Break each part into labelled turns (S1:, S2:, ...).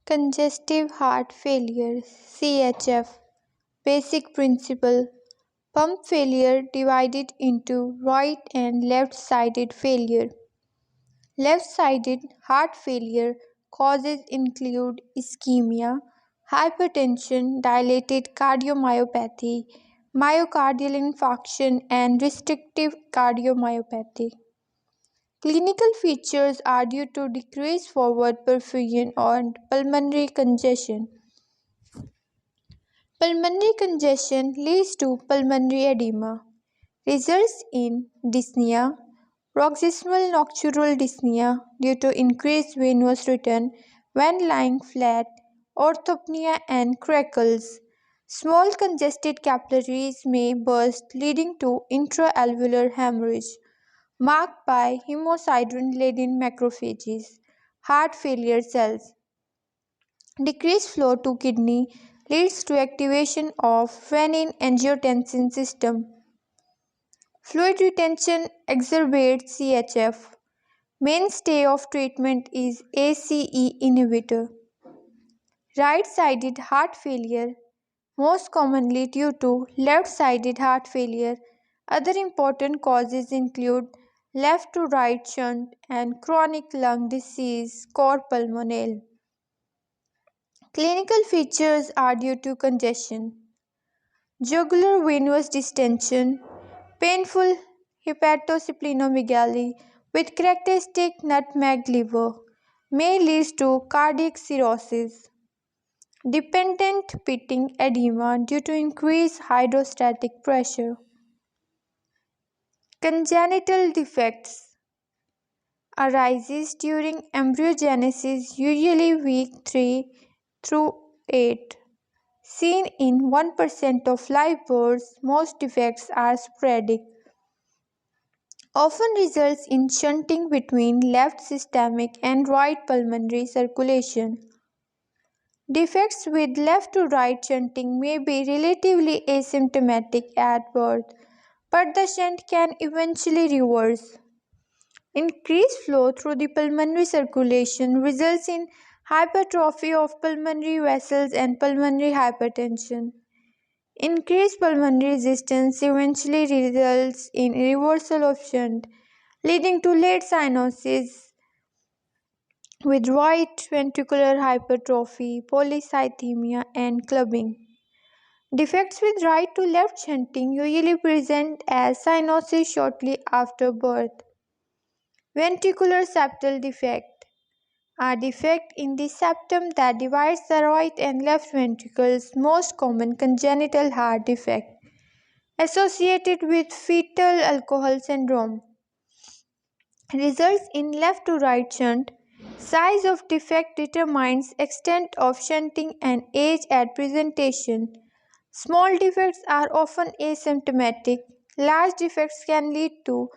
S1: Congestive heart failure (CHF). Basic principle: pump failure divided into right and left-sided failure. Left-sided heart failure causes include ischemia, hypertension, dilated cardiomyopathy, myocardial infarction, and restrictive cardiomyopathy. Clinical features are due to decreased forward perfusion and pulmonary congestion. Pulmonary congestion leads to pulmonary edema, results in dyspnea, paroxysmal nocturnal dyspnea due to increased venous return when lying flat, orthopnea and crackles. Small congested capillaries may burst, leading to intraalveolar hemorrhage, marked by hemosiderin-laden macrophages, heart failure cells. Decreased flow to kidney leads to activation of renin-angiotensin system. Fluid retention exacerbates CHF. Mainstay of treatment is ACE inhibitor. Right-sided heart failure, most commonly due to left-sided heart failure. Other important causes include left to right shunt and chronic lung disease, cor pulmonale. Clinical features are due to congestion, jugular venous distension, painful hepatosplenomegaly with characteristic nutmeg liver, may lead to cardiac cirrhosis, dependent pitting edema due to increased hydrostatic pressure. Congenital defects arises during embryogenesis, usually week 3 through 8. Seen in 1% of live births, most defects are sporadic, often results in shunting between left systemic and right pulmonary circulation. Defects with left to right shunting may be relatively asymptomatic at birth, but the shunt can eventually reverse. Increased flow through the pulmonary circulation results in hypertrophy of pulmonary vessels and pulmonary hypertension. Increased pulmonary resistance eventually results in reversal of shunt, leading to late cyanosis with right ventricular hypertrophy, polycythemia, and clubbing. Defects with right to left shunting usually present as cyanosis shortly after birth. Ventricular septal defect, a defect in the septum that divides the right and left ventricles, most common congenital heart defect, associated with fetal alcohol syndrome. Results in left to right shunt. Size of defect determines extent of shunting and age at presentation. Small defects are often asymptomatic. Large defects can lead to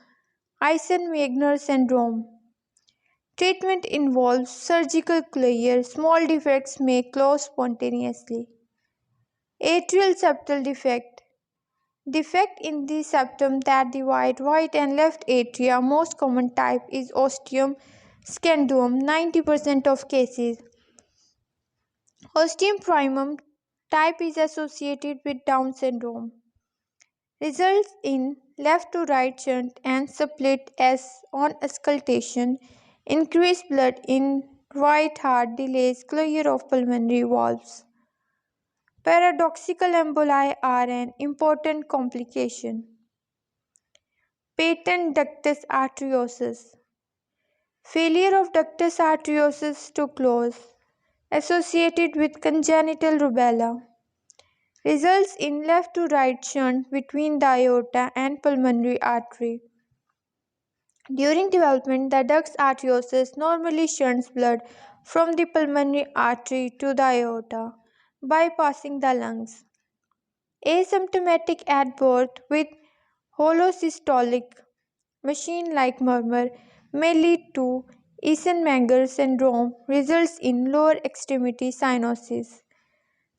S1: Eisenmenger syndrome. Treatment involves surgical closure. Small defects may close spontaneously. Atrial septal defect. Defect in the septum that divide right and left atria. Most common type is ostium scandum, 90% of cases. Ostium primum type is associated with Down syndrome. Results in left to right shunt and split S on auscultation. Increased blood in right heart delays closure of pulmonary valves. Paradoxical emboli are an important complication. Patent ductus arteriosus. Failure of ductus arteriosus to close, associated with congenital rubella. Results in left to right shunt between the aorta and pulmonary artery. During development, the ductus arteriosus normally shunts blood from the pulmonary artery to the aorta, bypassing the lungs. Asymptomatic at birth with holosystolic machine-like murmur may lead to Eisenmenger syndrome, results in lower extremity cyanosis.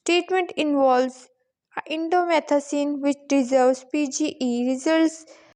S1: Treatment involves indomethacin which deserves PGE, results